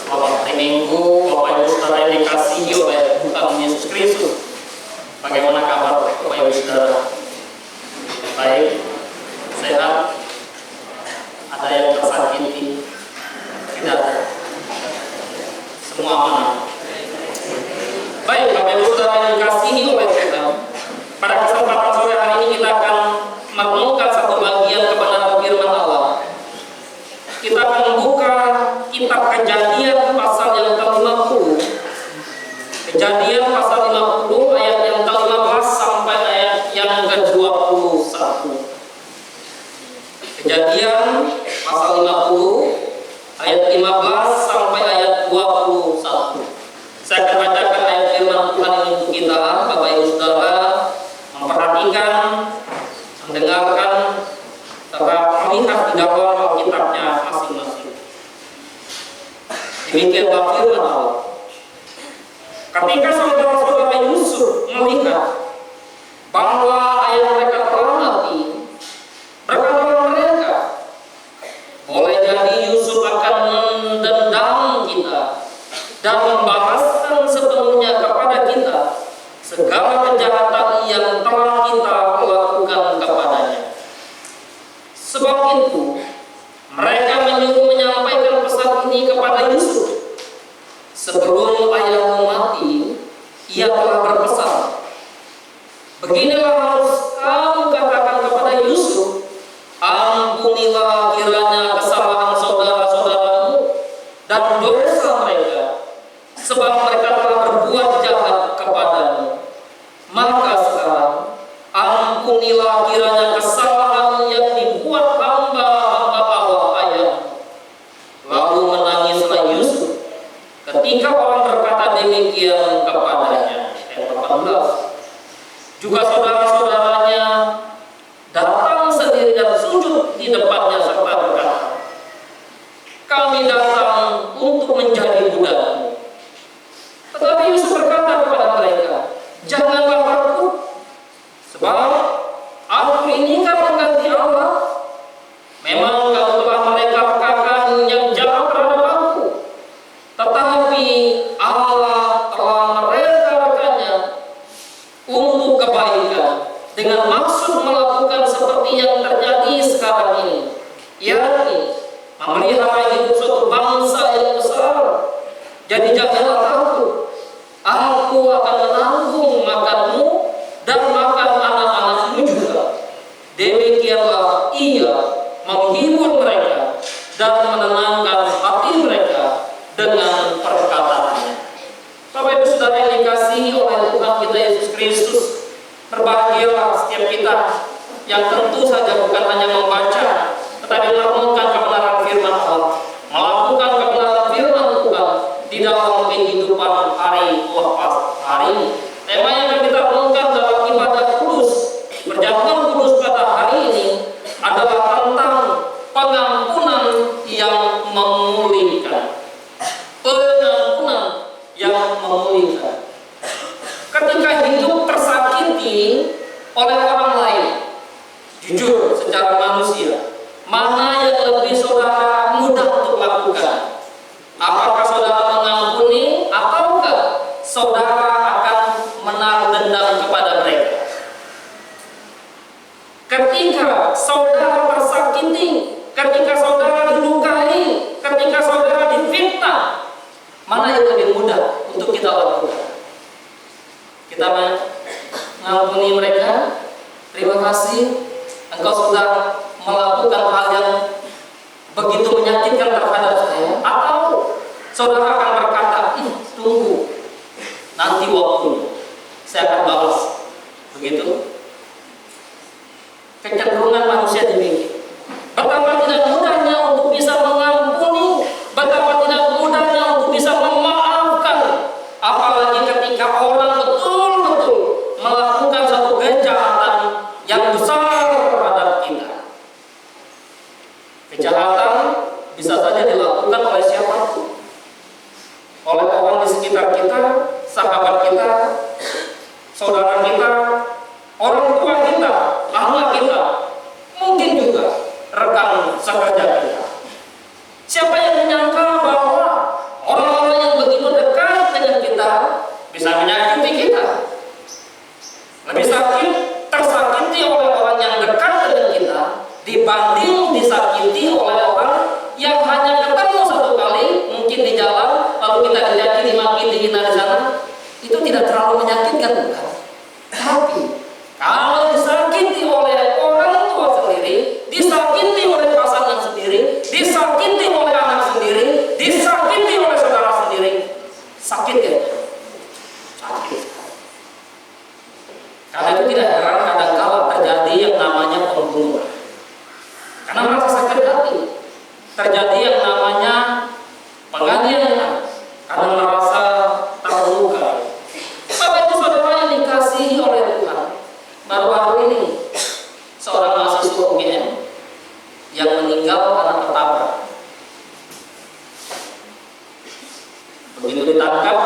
Selamat hari Minggu, Bapak Ibu Saudara yang dikasihi oleh Tuhan Yesus Kristus. Bagaimana kabar Bapak Ibu Saudara? Baik, sehat? Ada yang tersakiti? Tidak. Semua aman. Baik, Bapak Ibu Saudara yang dikasihi oleh Tuhan. Pada kesempatan sore hari ini kita akan merenungkan satu bagian kebenaran firman Allah. Kita akan membuka kitab Kejadian pasal yang ke-50. Kejadian pasal 50 ayat yang ke-15 sampai ayat yang ke-21. Kejadian pasal 50 ayat 15 sampai ayat 21. Saya akan bacakan ayat firman Tuhan ini untuk kita, Bapak Ibu Saudara, memperhatikan, mendengarkan, serta melihat di dalam kitabnya masing-masing. Demikianlah firman Allah. Ketika saudara-saudara Yusuf melihat bahwa ayah mereka telah mati, berkatalah mereka, boleh jadi Yusuf akan mendendam kita dan membalaskan sepenuhnya kepada kita segala kejahatan yang telah kita lakukan kepadanya. Sebab itu mereka menyuruh menyampaikan pesan ini kepada Yusuf. Sebelum ayahmu mati, ia telah berpesan, beginilah harus kamu katakan kepada Yusuf, ampunilah kiranya kesalahan saudara-saudaramu dan dosa mereka, sebab mereka telah berbuat jahat kepadamu. Maka sekarang ampunilah kiranya kesalahan yang dibuat hamba-hamba Allah ayahmu. Lalu menangislah Yusuf ketika orang berkata demikian kepadanya. Ayat 18. Juga saudara-saudaranya datang sendiri dan sujud di depannya serta berkata, kami datang untuk menjadi budakmu. Tetapi Yusuf berkata kepada mereka, janganlah takut, sebab aku ini kan mengganti Allah. Memang kamu telah mereka-rekakan yang jahat terhadap aku, tetapi Allah telah mereka-rekannya untuk kebaikan, dengan maksud melakukan seperti yang terjadi sekarang ini, yakni memelihara hidup suatu bangsa yang besar. Jadi janganlah takut, aku akan menanggung makanmu dan makan anak-anakmu juga. Demikianlah ia menghibur mereka dan menenangkan hati mereka dengan perkataannya. Bapak Ibu Saudara yang dikasihi oleh Tuhan kita Yesus Kristus, berbahagialah setiap kita yang tentu saja bukan hanya membaca, tetapi merenungkan kebenaran firman Allah, melakukan kebenaran firman Tuhan di dalam kehidupan hari hari ini. Tema yang akan kita renungkan dalam ibadah kudus, perjamuan kudus pada hari ini adalah tentang pengampunan yang memulihkan. Pengampunan yang memulihkan. Ketika hidup tersakiti oleh orang lain, jujur secara manusia, mana yang lebih saudara mudah untuk lakukan? Apakah saudara mengampuni ataukah saudara akan menaruh dendam kepada mereka? Ketika saudara tersakiti, ketika saudara dilukai, ketika saudara difitnah, mana yang lebih mudah untuk kita lakukan? Kita mengampuni mereka, terima kasih, engkau sudah melakukan hal yang begitu menyakitkan terhadap saya, atau saudara akan berkata, tunggu, nanti waktu saya akan balas. Begitu kecenderungan manusia demikian. Betapa tidak mudahnya untuk bisa mengampuni, betapa tidak mudahnya untuk bisa memaafkan, apalagi ketika orang betul-betul melakukan satu kejahatan yang besar terhadap kita. Kejahatan bisa saja dilakukan oleh siapapun, oleh orang di sekitar kita, sahabat kita, kita di sana itu tidak terlalu menyakitkan, bukan? Tapi kalau disakiti oleh orang tua sendiri, disakiti oleh pasangan sendiri, disakiti oleh anak sendiri, disakiti oleh saudara sendiri, sakit ya? Sakit. Karena itu tidak heran kadang-kala terjadi yang namanya pembunuhan. Karena merasa sakit hati, terjadi yang namanya penganiayaan karena merasa terluka. Bapak Ibu Saudara yang dikasihi oleh Tuhan, baru-baru ini seorang mahasiswa UGM yang meninggal karena tertabrak. Begitu ditangkap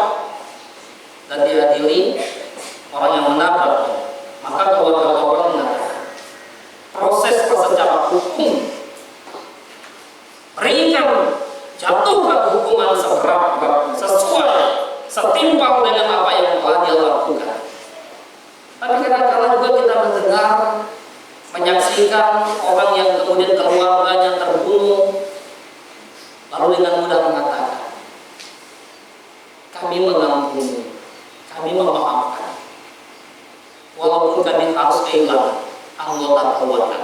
dan diadili orang yang menabraknya, maka keluarga korban mengatakan proses secara hukum ringan, jatuhkan hukuman seberat sesuai setimpal dengan apa yang telah dia lakukan. Tapi kadang-kadang juga kita mendengar, menyaksikan orang yang kemudian keluarganya terbunuh, lalu dengan mudah mengatakan, kami mengampuni, kami memaafkan, walaupun kami harus kehilangan anggota keluarga.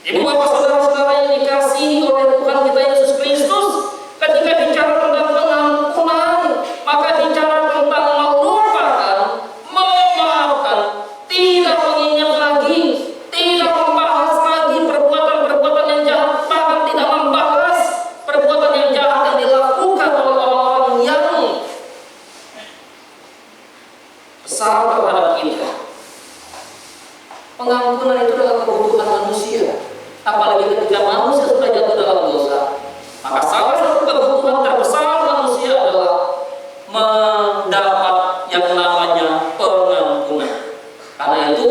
Ibu bapak saudara-saudara yang dikasihi oleh Tuhan kita Yesus Kristus, ketika bicara tentang pengampunan, maka bicara tentang melupakan, memaafkan, tidak mengingat lagi, tidak membahas lagi perbuatan-perbuatan yang jahat, bahkan tidak membahas perbuatan yang jahat yang dilakukan oleh orang-orang yang besar terhadap kita. Pengampunan itu adalah kebutuhan manusia. Apalagi ketika manusia sudah jatuh dalam dosa, maka salah satu kebutuhan terbesar manusia adalah mendapat yang namanya pengampunan. Karena itu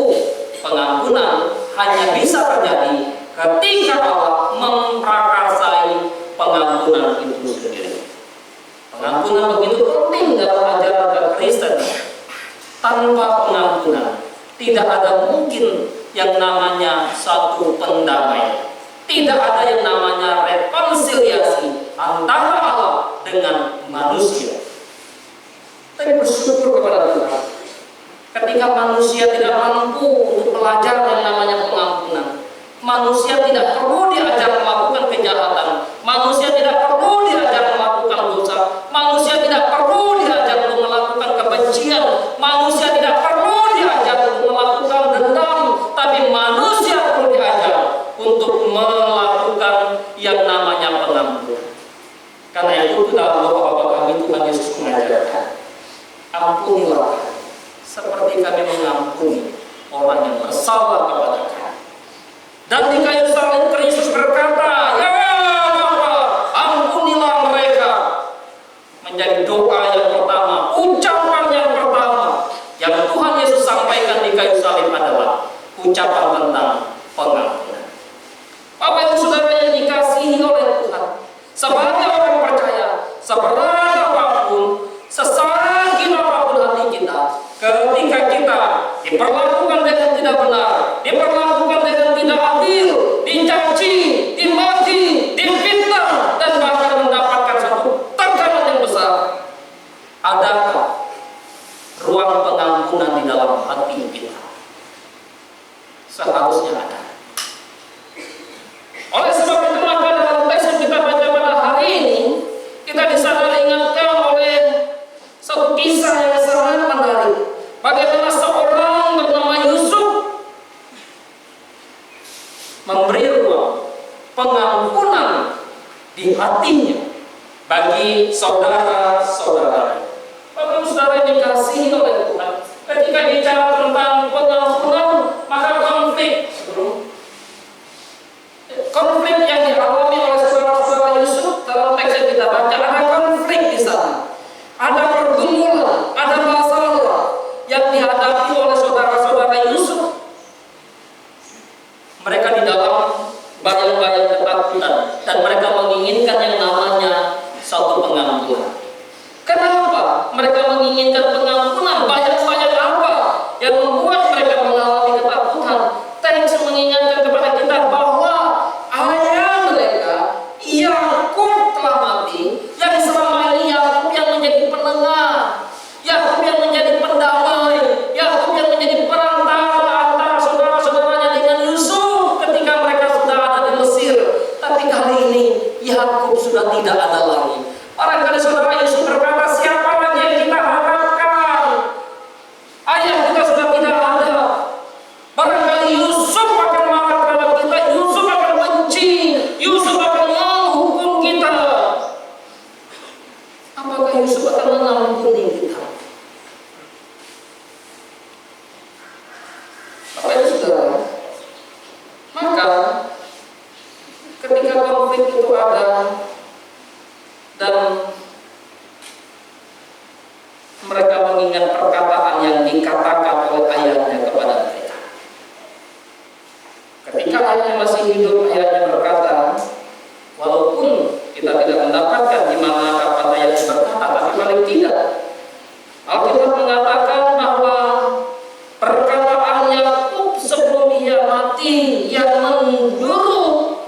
pengampunan hanya bisa terjadi ketika Allah memprakarsai pengampunan itu sendiri. Pengampunan begitu penting dalam ajaran Kristen. Tanpa pengampunan tidak ada mungkin yang namanya satu pendamaian. Tidak ada yang namanya rekonsiliasi antara Allah dengan manusia. Tapi bersyukur kepada Tuhan, ketika manusia tidak mampu untuk belajar yang namanya pengampunan, manusia tidak perlu diajar melakukan kejahatan, manusia tidak perlu diajar melakukan dosa, manusia tidak perlu diajar untuk melakukan kebencian, manusia tidak perlu diajar untuk melakukan dendam, tapi manusia perlu diajar untuk melakukan yang namanya pengampunan. Karena itu dalam doa kami Tuhan Yesus mengajarkan, ampunilah seperti kami mengampuni orang yang bersalah kepada kami. Dan di kayu salib Kristus berkata, ya Bapa, ampunilah mereka. Menjadi doa yang pertama, ucapan yang pertama yang Tuhan Yesus sampaikan di kayu salib adalah ucapan tentang pengampunan. Bapak Ibu Saudara yang dikasihi oleh Tuhan, sebagai orang percaya, seberat apapun, sesakit apapun hati kita, ketika kita diperlakukan dengan tidak benar, diperlakukan dengan tidak adil, dicaci, dimaki, difitnah, dan bahkan mendapatkan satu tekanan yang besar, adakah ruang pengampunan di dalam hati kita? Seharusnya ada. Oleh sebab itu maka dalam teks yang kita baca pada hari ini, kita disadari ingatkan oleh satu kisah yang sangat menarik. Bagaimana seorang bernama Yusuf memberi ruang pengampunan di hatinya bagi saudara-saudara. Bapak Ibu Saudara yang dikasihi oleh Tuhan, ketika bicara tentang pengampunan, maka konflik yang dialami oleh saudara-saudara Yusuf dalam teks yang kita baca, ada konflik di sana, ada pergumulan, ada masalah yang dihadapi oleh saudara-saudara Yusuf. Mereka di dalam bayang-bayang ketakutan dan mereka menginginkan yang namanya satu pengampunan. Kenapa mereka menginginkan pengampunan? Bayang-bayang apa yang membuat mereka mengalami ketakutan? Teks mengingatkan kepada kita bahwa ayah mereka Yakub telah mati, yang selama ini Yakub yang menjadi lagi. Barangkali saudara Yusuf berkata, siapa lagi yang kita harapkan? Ayah kita sudah tidak ada. Barangkali Yusuf akan marah terhadap kita, Yusuf akan benci, Yusuf akan menghukum kita. Apakah Yusuf akan mengampuni kita? Bapak Ibu Saudara, maka ketika konflik itu ada dan mereka mengingat perkataan yang dikatakan oleh ayahnya kepada mereka. Ketika ayahnya masih hidup, ayahnya berkata, walaupun kita tidak mendapatkan di mana kapan ayahnya berkata, tapi paling tidak Alkitab mengatakan bahwa perkataan Yakub sebelum ia mati yang menjuru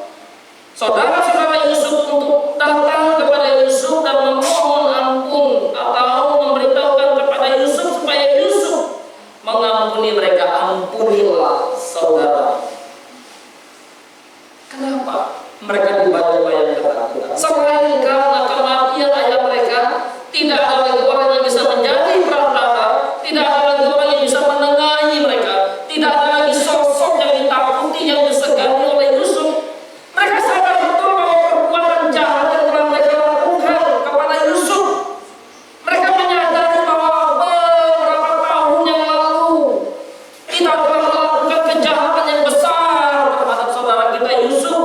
saudara-saudara Yusuf untuk datang kepada Yusuf dan memohon ampun atau memberitahukan kepada Yusuf supaya Yusuf mengampuni mereka. Ampunilah saudara. Kenapa mereka dibayang-bayang ketakutan? Selain karena kematian ayah mereka, tidak ada lagi orang yang bisa menjadi perantara, tidak ada lagi orang yang bisa menengahi mereka, tidak ada lagi sosok yang ditakuti, yang disegani oleh Yusuf. Mereka sadar betul bahwa perbuatan jahat yang telah mereka lakukan kepada Yusuf. Mereka menyadari bahwa beberapa tahun yang lalu kita telah melakukan kejahatan yang besar terhadap saudara kita Yusuf.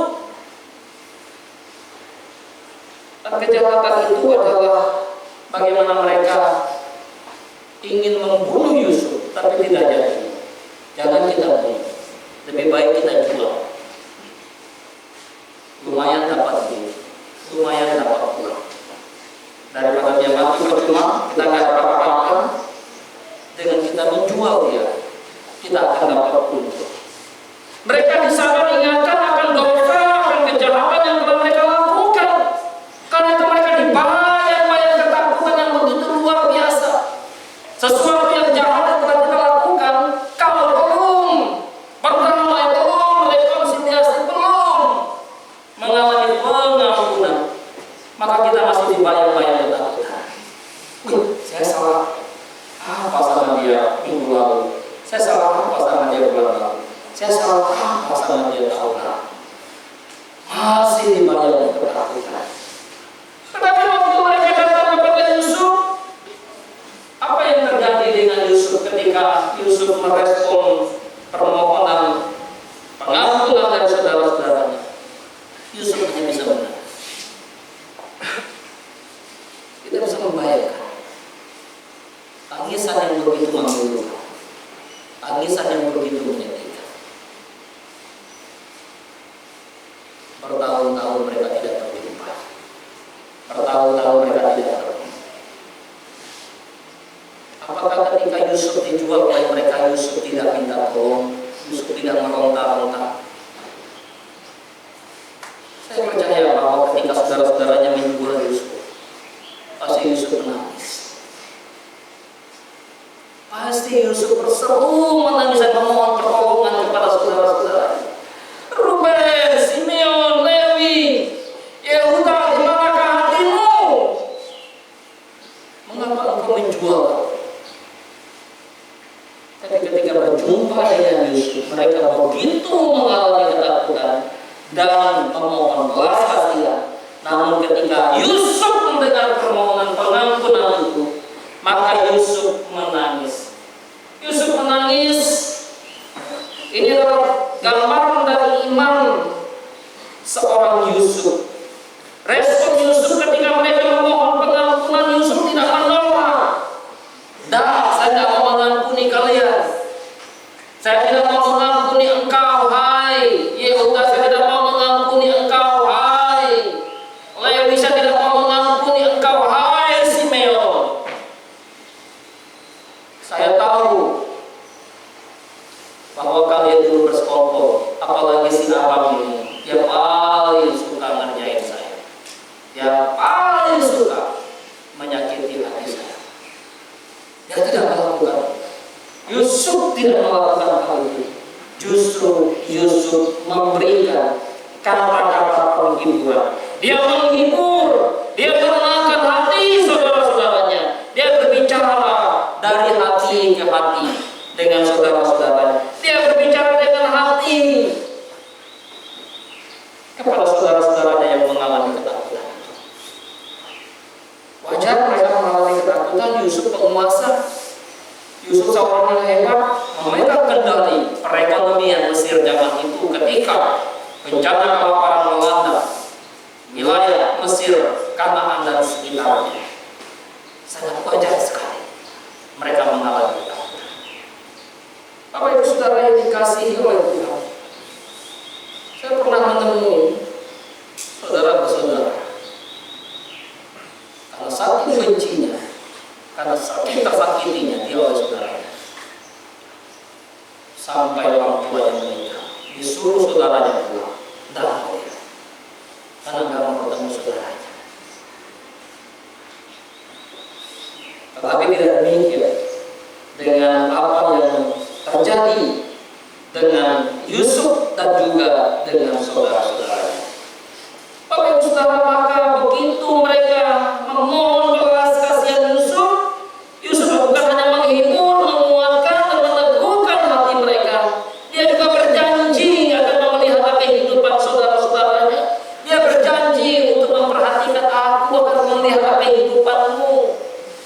Dan kejahatan itu adalah bagaimana mereka ingin membunuh Yusuf, tapi tidak jadi. Jangan kita bunuh, lebih baik kita jual. Lumayan dapat duit, lumayan dapat uang. Daripada dia mati percuma, kita nggak dapat apa-apa. Dengan kita menjual dia, kita akan dapat untung. Mereka di sana ingatkan akan dosa, akan kejahatan yang telah mereka lakukan. Karena itu mereka dibayang-bayang ketakutan yang begitu luar biasa. Sesuatu yang jahat yang telah kita lakukan, kalau belum berdamai, belum rekonsiliasi, belum mengalami pengampunan, maka kita masih dibayang-bayang ketakutan. Saya salah apa sama dia minggu lalu? Saya salah apa sama dia bulan lalu? Saya salah apa sama dia tahun lalu? Masih dibayang ketakutan. Tetapi waktu mereka datang kepada Yusuf, apa yang terjadi dengan Yusuf ketika Yusuf merespon permohonan pengampunan dari saudara-saudaranya? Yusuf hanya bisa menangis. Kita bisa membayangkan tangisan yang begitu memilukan, tangisan yang begitu menyedihkan. Bertahun-tahun mereka tidak berjumpa, bertahun-tahun mereka tidak bertemu. Apakah ketika Yusuf dijual oleh mereka, Yusuf tidak minta tolong, Yusuf tidak meronta-ronta? Saya percaya bahwa ketika saudara-saudaranya menjual Yusuf, pasti Yusuf menangis. Pasti Yusuf berseru menangis dan memohon pertolongan kepada saudara-saudaranya. Ruben, Simeon, Lewi, Yehuda, di manakah hatimu? Mengapa engkau menjual? Tapi ketika berjumpa dengan Yusuf, mereka begitu mengalami ketakutan dan memohon belas kasihan. Namun ketika Yusuf mendengar permohonan pengampunan itu, maka Yusuf menangis. Yusuf menangis. Ini adalah gambaran dari iman seorang Yusuf. Respon Yusuf ketika mereka memohon pengampunan, Yusuf tidak menolak. Dah, saya tidak mau mengampuni kalian. Saya tidak mau mengampuni engkau, hai Yehuda. Saya tidak mau mengampuni engkau, hai Lewi. Saya tidak mau mengampuni engkau, hai Simeon. Saya tahu bahwa kalian dulu bersekongkol, apalagi si Abang ini, dia paling suka ngerjain saya, dia paling suka menyakiti hati saya. Dia tidak melakukan. Yusuf tidak melakukan hal itu. Justru Yusuf memberikan kata-kata penghiburan. Dia menghibur, dia hati ke hati dengan saudara-saudaranya. Dia berbicara dengan hati kepada saudara-saudaranya yang mengalami ketakutan. Wajar mereka mengalami ketakutan. Yusuf penguasa, Yusuf seorang yang hebat, memegang kendali perekonomian Mesir zaman itu ketika bencana kelaparan melanda wilayah Mesir, Kanaan dan sekitarnya. Sangat wajar sekali mereka mengalami ketakutan. Bapak Ibu Saudara yang dikasihi oleh Tuhan, saya pernah menemui saudara-saudara karena saking bencinya, karena saking tersakitinya dia oleh saudaranya, sampai orang tuanya meninggal, disuruh saudaranya pulang, tidak mau dia, karena nggak mau ketemu saudaranya. Tetapi tidak demikian dengan apa yang terjadi dengan Yusuf dan juga dengan saudara-saudaranya. Bapak Ibu Saudara, maka begitu mereka memohon belas kasihan Yusuf, Yusuf bukan hanya menghibur, menguatkan dan meneguhkan hati mereka. Dia juga berjanji akan memelihara kehidupan saudara-saudaranya. Dia berjanji untuk memperhatikan, aku akan memelihara kehidupanmu.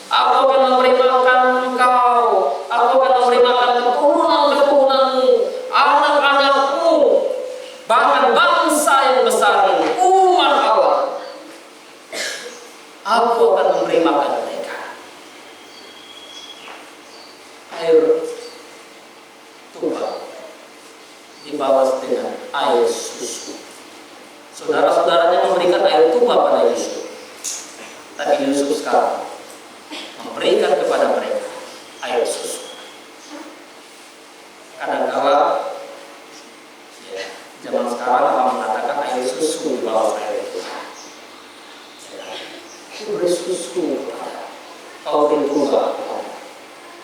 Aku akan memberi makan engkau, aku akan memberi makan keturunan-keturunanmu, anak-anakmu, bahkan bangsa yang besar ini, umat Allah. Aku akan memberi makan mereka. Air tuba dibalas dengan air susu. Saudara-saudaranya memberikan air tuba pada Yusuf, tapi Yusuf sekarang memberikan kepada mereka air susu. Kadang-kala ya, zaman sekarang orang mengatakan air susu di bawah air Tuhan. Ku beri susu kepada kau beri tuba,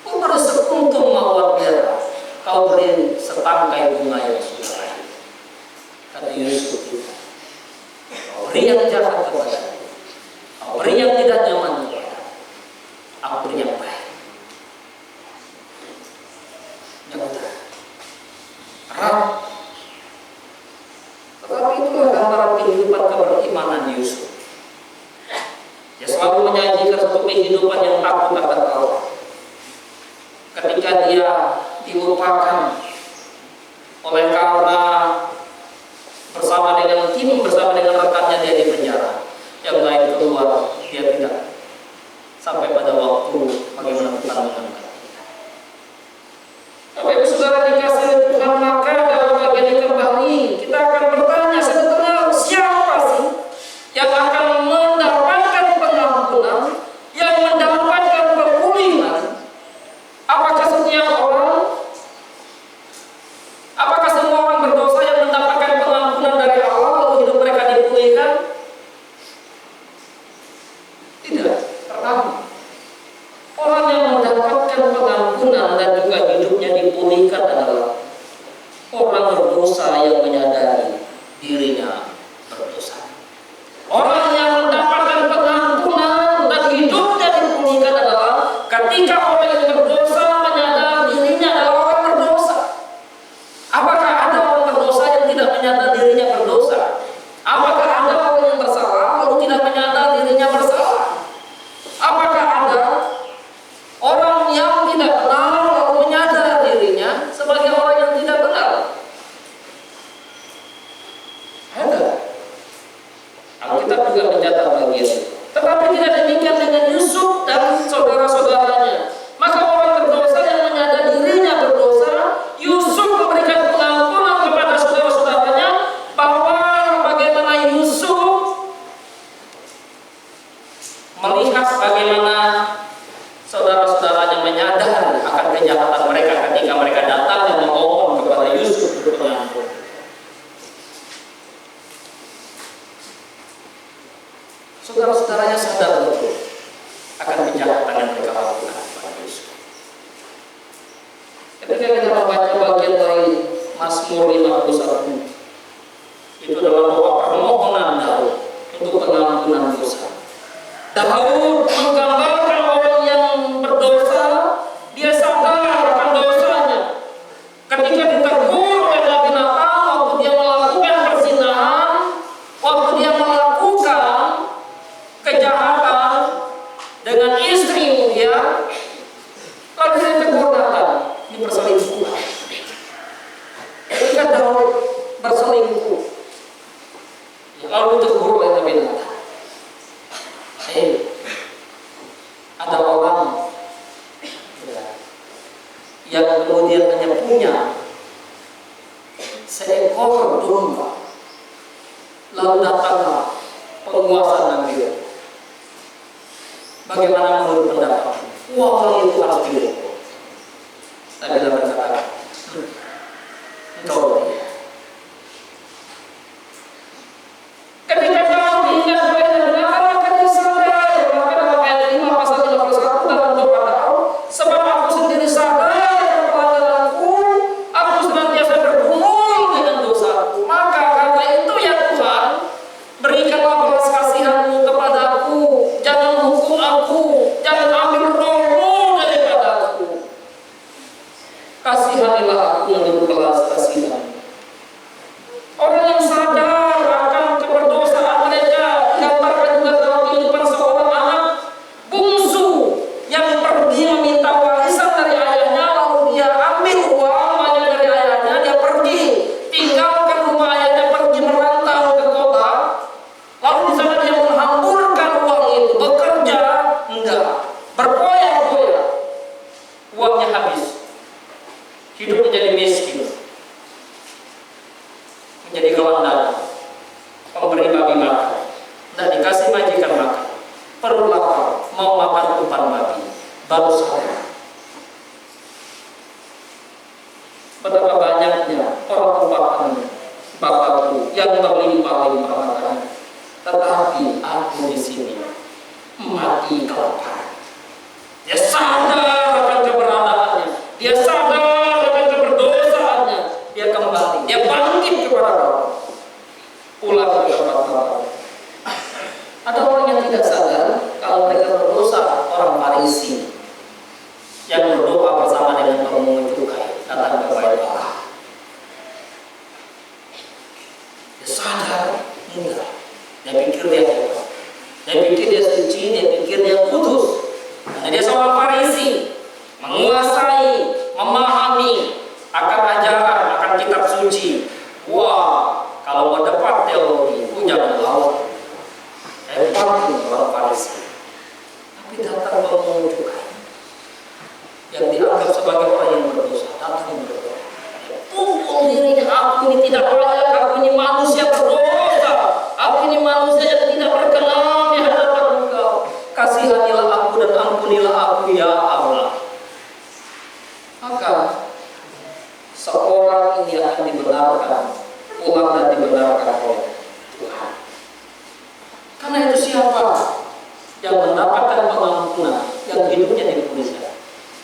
ku beri sekuntum mawar merah, kau beri setangkai bunga yang sudah lain. Kata Yusuf, kau beri yang jahat kepada, kau beri yang tidak nyaman kepada, aku beri yang baik. Nyata, erat. Tetapi itulah gambaran kehidupan keberimanan Yusuf. Dia selalu menyajikan satu kehidupan yang takut akan Allah. Ketika dia dilupakan oleh karena bersama dengan tim, bersama dengan rekannya dia di penjara, yang lain keluar, dia tidak. Sampai pada waktu bagaimana Tuhan mengangkat. Bapak Ibu Saudara dikasihi Tuhan, maka dalam bagian yang kembali kita akan bertanya, sebetulnya siapa sih yang akan mendapatkan pengampunan, yang mendapatkan pemulihan? Apakah setiap orang? Apakah semua orang berdosa yang mendapatkan pengampunan dari Allah lalu hidup mereka dipulihkan? Tidak. Pertama, orang yang mendapatkan pengampunan dan juga hidupnya dipulihkan adalah orang berdosa yang menyadari dirinya berdosa. Orang yang mendapatkan pengampunan dan hidupnya dipulihkan adalah ketika orang yang berdosa menyadari dirinya adalah orang berdosa. Apakah ada orang berdosa yang tidak menyadari dirinya berdosa? Apakah ada orang yang bersalah lalu tidak menyadari dirinya bersalah? Apakah ada orang yang tidak benar lalu menyadari dirinya sebagai orang yang tidak benar? Ada. Alkitab juga mencatat bagian itu. Tetapi tidak demikian dengan Yusuf dan saudara-saudaranya. Maka orang berdosa yang menyadari dirinya berdosa, Yusuf memberikan pengampunan kepada saudara-saudaranya, bahwa bagaimana Yusuf melihat bagaimana saudara-saudaranya menyadari akan kejahatan mereka ketika mereka datang dan memohon kepada Yusuf untuk pengampun. Saudara-saudaranya sadar betul akan kejahatan yang mereka lakukan kepada Yusuf. Ketika kita membaca bagian lain Mazmur 51, itu adalah doa permohonan Daud untuk pengampunan dosa. Daud menggambarkan orang yang berdosa, dia sampai dengan istri ya, lalu dia tegur Natan, ini perselingkuhan. Ketika Daud berselingkuh, lalu tegur oleh Nabi Natan. Ada orang yang kemudian hanya punya seekor domba, lalu datanglah penguasa negeri. Bagaimana menurut pendapat? Wah, itu harus dihukum. Tapi dalam berkata, engkau ketika kamu diingat benar, maka disadar, maka ayat 5 pasal 51 dalam doa Daud, sebab aku sendiri sadar kepadaku, aku senantiasa bergumul dengan dosaku. Maka karena itu ya Tuhan, berikanlah belas kasihan-Mu kepadaku, jangan hukum aku, jangan ambil roh-Mu daripadaku. Kasihanilah aku menurut belas kasihan. Orang yang sadar akan keberdosaan mereka digambarkan juga dalam kehidupan seorang anak bungsu yang pergi meminta warisan dari ayahnya, lalu dia ambil uang banyak dari ayahnya, dia pergi tinggalkan rumah ayahnya, pergi merantau ke kota, lalu di sana dia menghamburkan uang itu, bekerja enggak, berpoya-poya, uangnya habis, hidup menjadi miskin, menjadi gelandang, pemberi babi makan, dan dikasih majikan makan, perlu lapar, mau makan umpan babi, baru sadar betapa banyaknya orang tuaannya, bapakku yang berlimpah-limpah makan, tetapi aku di sini mati kelaparan. Dia sadar akan keberadaannya, dia sadar akan keberdosaannya, dia kembali, dia bangkit kepada Allah, pulang ke tempat Bapa. Ada orang yang tidak sadar kalau mereka berdosa, orang Farisi yang berdoa bersama dengan pemungut cukai datang kepada Allah. Dia sadar, enggak. Dia pikir dia hebat, dia pikir dia suci, dia pikir dia kudus. Karena dia seorang Farisi, menguasai, memahami akan ajaran, akan kitab suci. Wah, kalau mau dapat teologi, jangan lawan. Hebat orang Farisi. Tapi datang pemungut cukai yang dianggap sebagai orang yang berdosa, datang berdoa. Tumpul dirinya, aku ini tidak layak, aku ini manusia berdosa, aku ini manusia yang tidak berkenan di hadapan Engkau. Kasihanilah aku dan ampunilah aku ya Allah. Maka seorang ini akan dibenarkan, pulang dan dibenarkan oleh Tuhan. Karena itu siapa yang mendapatkan pengampunan, yang hidupnya dipulihkan?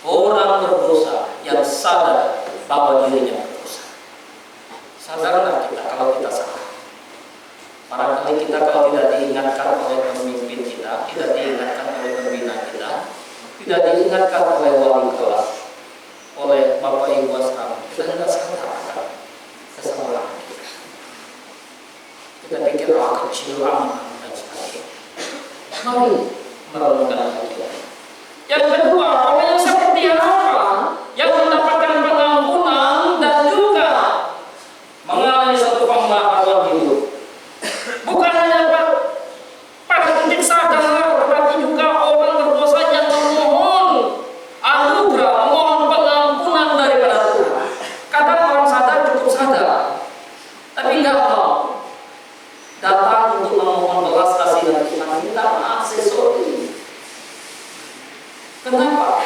Orang berdosa yang sadar bahwa dirinya berdosa. Sadarlah kita kalau kita salah. Barangkali kita kalau tidak diingatkan oleh pemimpin kita, tidak diingatkan oleh pembina kita, tidak diingatkan oleh wali kelas, oleh bapak ibu asrama, kita tidak sadar kesalahan kita. Kita pikir kecil aman dan sebagainya. Mari merenungkan hal itu. Yang kedua, orang yang seperti apa yang mendapatkan pengampunan dan juga mengalami satu pembaharuan hidup. Bukan hanya pada titik sadar, tapi juga orang berdosa yang memohon anugerah, memohon pengampunan daripada Tuhan. Kadang orang sadar cukup sadar, tapi enggak mau datang untuk memohon belas kasihan Tuhan, minta maaf sesuatu. Kenapa?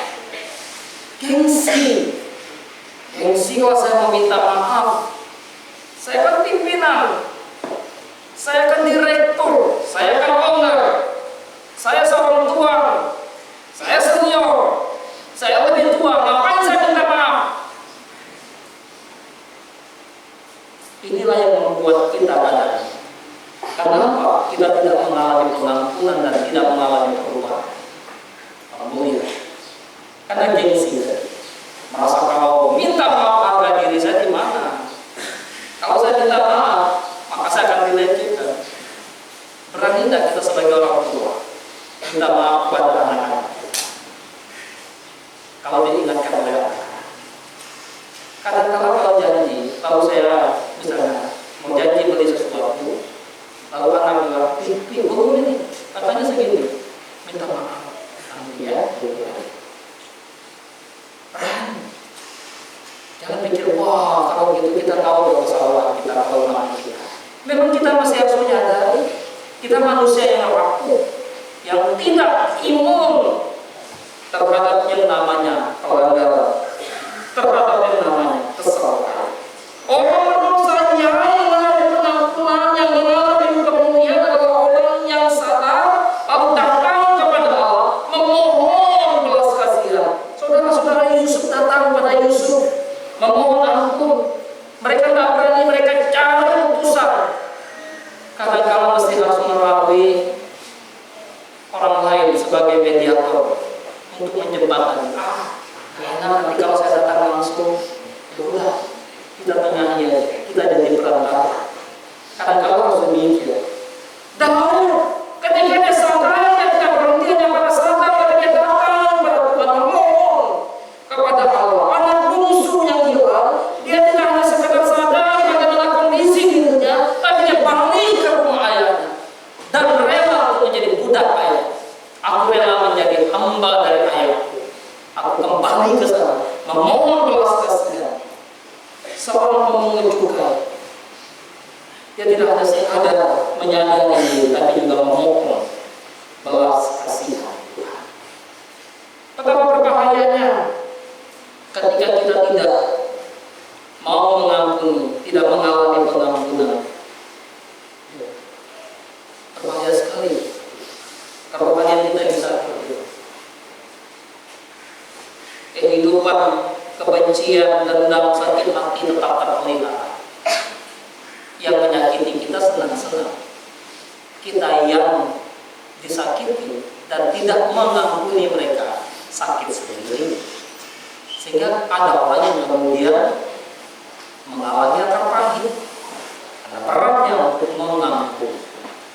Gengsi. Gengsi kalau saya meminta maaf. Saya kan pimpinan, saya kan direktur, saya kan owner, saya seorang tuan, saya senior, saya lebih tua, ngapain saya minta maaf? Inilah yang membuat kita badai. Kenapa kita tidak mengalami pengampunan dan tidak mengalami perubahan? Alhamdulillah. Karena gengsi. Merasa kalau minta maaf harga diri saya di mana? Kalau saya minta maaf, maka saya akan dilecehkan. Berani tidak kita sebagai orang tua minta maaf pada anak-anak. Kalau diingatkan oleh anak. Kadang-kadang kalau janji, kalau saya misalnya mau janji beli sesuatu, lalu anak bilang, "Ibu ini katanya segini," minta maaf. Ya, jangan pikir, wah kalau gitu kita tahu dong salah, kita tahu mana kita. Memang kita masih harus menyadari, kita manusia yang rapuh, yang tidak imun terhadap yang namanya pelanggaran, terhadap yang namanya kesalahan. Orang saja yang mengalami pengampunan, yang mengalami kemuliaan adalah orang yang sadar lalu datang kepada Allah memohon belas kasihan. Saudara-saudara Yusuf datang kepada Yusuf memohon ampun. Mereka tidak berani, mereka cari utusan. Kadang-kadang mesti harus melalui orang lain sebagai mediator untuk menjembatani. Enak nanti kalau saya datang langsung, udah kita tengahnya, kita jadi perantara. Kadang-kadang harus begitu. Dan ketika dia sadar, dia tidak berhenti hanya pada sadar, tapi dia datang memohon kepada Allah. Anak bungsu yang hilang, dia tidak hanya sekedar sadar bagaimana kondisi dirinya, tapi dia balik ke rumah ayahnya dan rela untuk menjadi budak ayah. Aku rela menjadi hamba dari ayahku. Aku kembali ke sana, memohon belas kasihan. Seorang mengejukan. Dia tidak hanya sekadar menyadari, tapi juga memohon belas kasihan Tuhan. Betapa berbahayanya ketika kita tidak mau mengampuni, tidak mengalami pengampunan. Berbahaya sekali. Kerohanian kita bisa berubah. Kehidupan kebencian, dendam, sakit hati tetap terpelihara. Yang menyakiti kita senang-senang. Kita yang disakiti dan tidak mengampuni mereka sakit sendiri. Sehingga ada orang yang kemudian mengalami akar pahit. Ada perannya untuk mengampuni.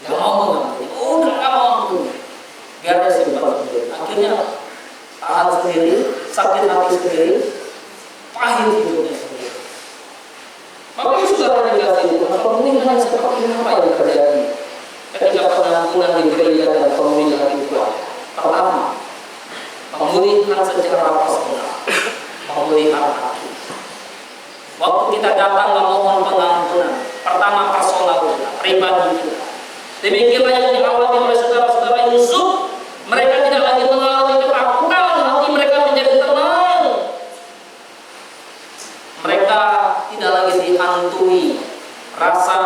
Gak mau mengampuni. Udah gak mau mengampuni. Biar dia simpan sendiri. Akhirnya tahan sendiri, sakit hati sendiri, pahit hidupnya sendiri. Bapak Ibu saudara yang dikasihi Tuhan, pemulihan seperti apa yang terjadi ketika pengampunan diberikan dan pemulihan itu? Pertama, pemulihan secara personal, pemulihan hati. Waktu kita datang memohon pengampunan, pertama personal kita, pribadi kita. Demikianlah yang dialami oleh saudara-saudara Yusuf. Mereka tidak lagi mengalami ketakutan, hati mereka menjadi tenang. Mereka tidak lagi dihantui rasa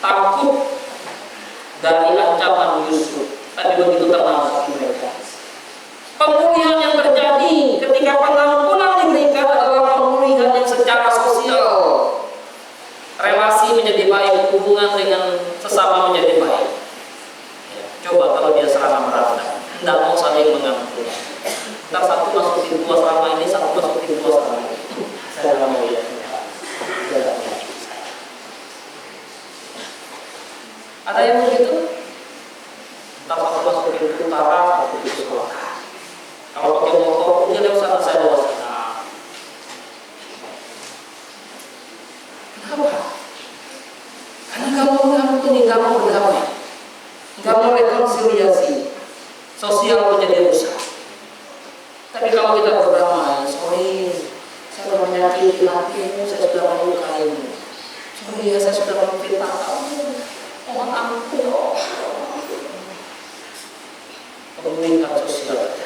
takut dari ancaman Yusuf, tapi begitu tenang hati mereka. Pemulihan yang terjadi ketika pengampunan diberikan adalah pemulihan yang secara sosial. Relasi menjadi baik, hubungan dengan sesama menjadi baik. Coba kalau dia serama merata, tidak mau saling mengampuni. Ntar satu masuk pintu asrama ini, satu masuk pintu asrama ini. Saya tidak mau ya. Ada yang begitu? Ntar satu masuk pintu utara, satu pintu selatan. Kalau pakai motor, dia lewat sana, saya lewat sana. Kenapa? Karena nggak mau mengampuni, nggak mau berdamai. Nggak mau rekonsiliasi, sosial menjadi rusak. Tapi kalau kita berdamai, sorry, saya sudah menyakiti hatimu, saya sudah melukaimu. Sorry ya, saya sudah memfitnah kamu. Mohon ampun. Pemulihan sosial.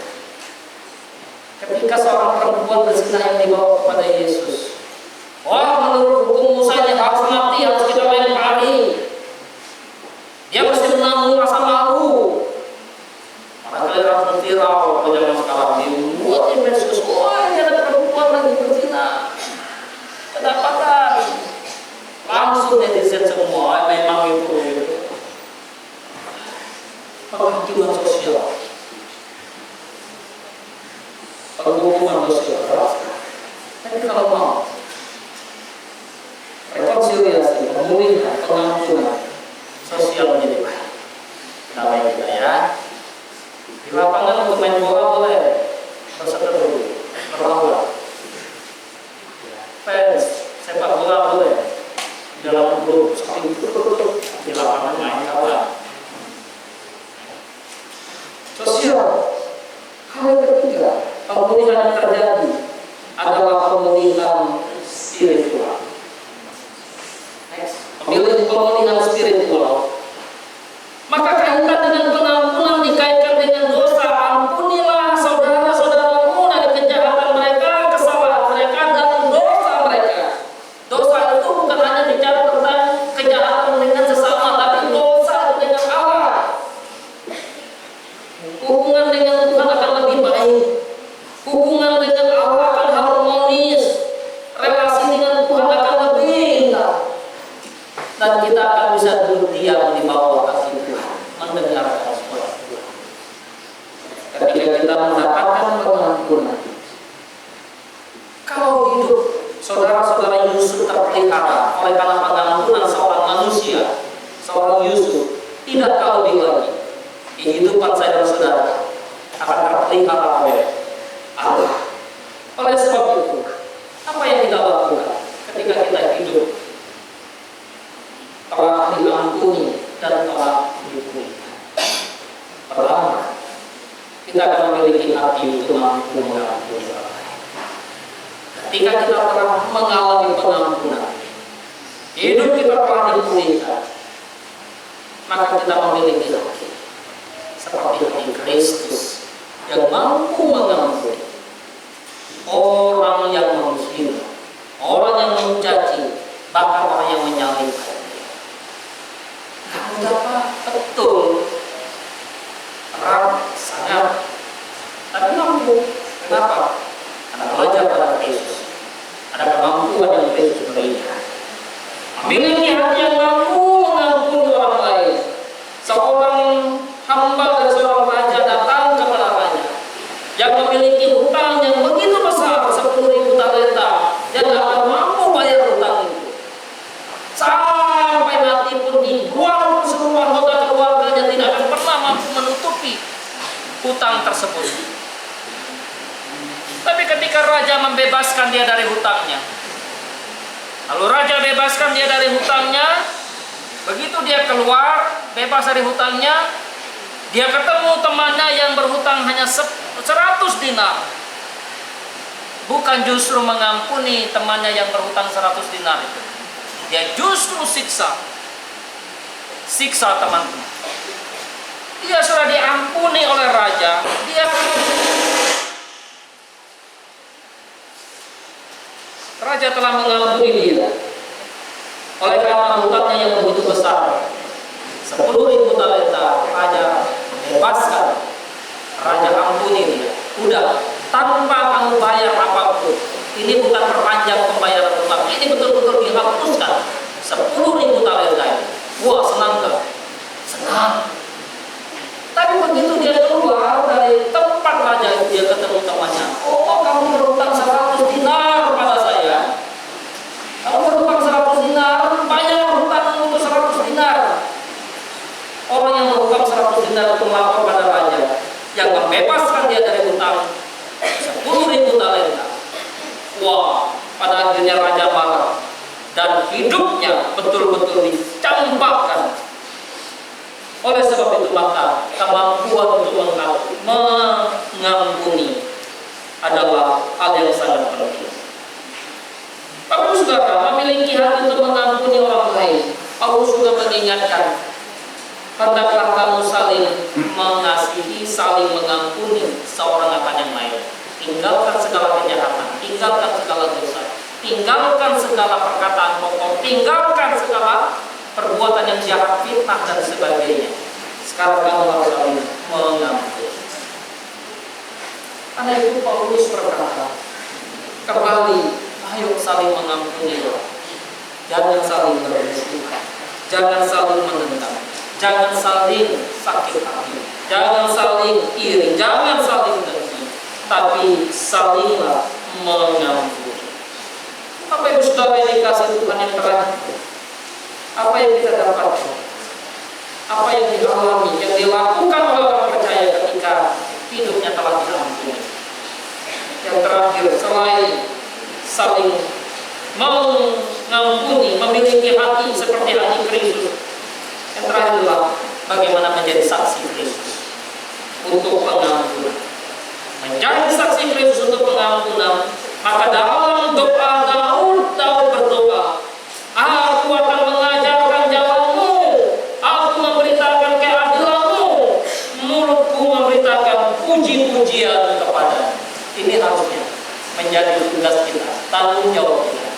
Ketika seorang perempuan berzina yang dibawa kepada Yesus, wah menurut hukum Musa harus mati, harus kita lempari. Dia mesti menanggung rasa malu. Maka langsung viral pada zaman sekarang dibuat di medsos. Wah, ini ada perempuan lagi berzina. Kedapatan. Langsung netizen semua memang itu. Perhubungan sosial. Perhubungan sosial. Tapi kalau mau rekonsiliasi, pemulihan, pengampunan sosial menjadi baik. Damai kita ya. Di lapangan untuk main bola boleh, berseteru, berlawan. Fans sepak bola boleh, dalam grup saling tutup di lapangan main kawan. Sosial. Hal yang ketiga, pemulihan yang terjadi adalah pemulihan spiritual. Pemulihan spiritual. Maka kaitan dengan pengampunan dikaitkan dengan dosa. Ampunilah saudara-saudaramu dari kejahatan mereka, kesalahan mereka, dan dosa mereka. Dosa itu bukan hanya bicara tentang kejahatan dengan sesama, tapi dosa dengan Allah. Hubungan dengan Tuhan akan lebih baik. Hubungan dengan Allah akan harmonis. Relasi dengan Tuhan akan lebih indah. Dan kita akan bisa duduk diam di bawah kasih Tuhan, mendengarkan suara Tuhan. Ketika kita mendapatkan pengampunan, kalau hidup saudara-saudara Yusuf terpelihara oleh karena pengampunan seorang manusia, seorang Yusuf, tidak kalah lebih lagi. Kehidupan saya dan saudara akan terpelihara oleh Allah. Oleh sebab itu, apa yang kita lakukan ketika kita hidup telah diampuni dan telah dipulihkan? Pertama, kita akan memiliki hati untuk mampu mengampuni orang lain. Ketika kita telah mengalami pengampunan, hidup kita telah dipulihkan, maka kita memiliki hati seperti hati Kristus yang mampu mengampuni orang yang menghina, orang yang mencaci, bahkan orang yang menyalibkan. Betapa betul, berat, sangat, tapi mampu. Kenapa? Karena belajar pada Kristus, ada kemampuan yang Kristus berikan. Memiliki hati yang mampu mengampuni orang lain. Seorang hamba dan seorang raja datang kepada raja yang memiliki hutang yang begitu besar, 10.000 talenta. Dia tidak akan mampu bayar hutang itu. Sampai mati pun dibuang seluruh anggota keluarganya, tidak akan pernah mampu menutupi hutang tersebut. Tapi ketika raja membebaskan dia dari hutangnya, lalu raja bebaskan dia dari hutangnya, begitu dia keluar bebas dari hutangnya, dia ketemu temannya yang berhutang hanya 100 dinar. Bukan justru mengampuni temannya yang berhutang 100 dinar itu, dia justru siksa teman-teman. Dia sudah diampuni oleh raja, raja telah mengampuni dia. Oleh karena hutangnya yang begitu besar, 10.000 talenta, raja bebaskan, raja ampuni dia. Udah, tanpa kamu bayar apapun. Ini bukan perpanjang pembayaran hutang, ini betul-betul dihapuskan 10.000 talenta. Wah, senang gak? Senang. Tapi begitu dia keluar dari tempat raja itu, dia ketemu temannya. Oh, kamu berhutang 100 dinar pada saya. Kamu berhutang 100 dinar, bayar hutang untuk 100 dinar. Orang yang berhutang 100 dinar itu melapor pada raja yang membebaskan dia dari hutang 10.000 talenta. Wah, pada akhirnya raja marah dan hidupnya betul-betul dicampakkan. Oleh sebab itu maka kemampuan untuk mengampuni adalah hal yang sangat penting. Paulus juga memiliki hati untuk mengampuni orang lain. Paulus juga mengingatkan, hendaklah kamu saling mengasihi, saling mengampuni seorang akan yang lain. Tinggalkan segala kejahatan, tinggalkan segala dosa, tinggalkan segala perkataan kotor, tinggalkan segala perbuatan yang jahat, fitnah dan sebagainya. Sekarang kamu harus saling mengampuni. Karena itu Paulus berkata, kembali, ayo saling mengampuni. Jangan saling bermusuhan, jangan saling menentang, jangan saling sakit hati, jangan saling iri, jangan saling dengki, tapi salinglah mengampuni. Apa Ibu Saudara yang dikasih Tuhan yang terakhir? Apa yang kita dapatkan? Apa yang dialami, yang dilakukan oleh orang percaya ketika terakhir, selain saling mengampuni, memiliki hati seperti hati Kristus, yang terakhir adalah bagaimana menjadi saksi Kristus untuk pengampunan. Menjadi saksi Kristus untuk pengampunan, maka dalam doa Daud berdoa, aku akan mengajarkan jalanmu, aku memberitakan keadilanmu, mulutku memberitakan puji-pujian kepada. Ini harusnya menjadi tugas kita, tanggung jawab kita.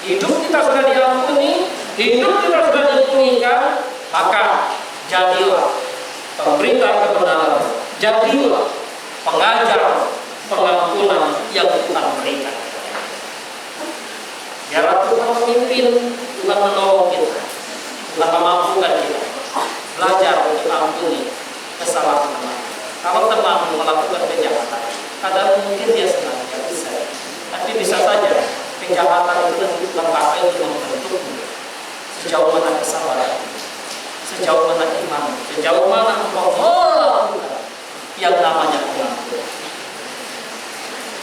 Hidup kita sudah diampuni, hidup kita sudah dipulihkan, maka jadilah pemberita kebenaran, jadilah pengajar pengampunan yang Tuhan berikan. Biar Tuhan memimpin, Tuhan menolong kita, Tuhan memampukan kita belajar untuk ampuni kesalahan teman. Kalau teman melakukan kejahatan, kadang mungkin dia senang, dia bisa, tapi bisa saja kejahatan itu lembaga itu membentuk sejauh mana kesabaran, sejauh mana iman, sejauh mana engkau melakukan yang namanya pengampunan.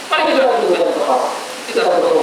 Mari kita berdoa, kita berdoa.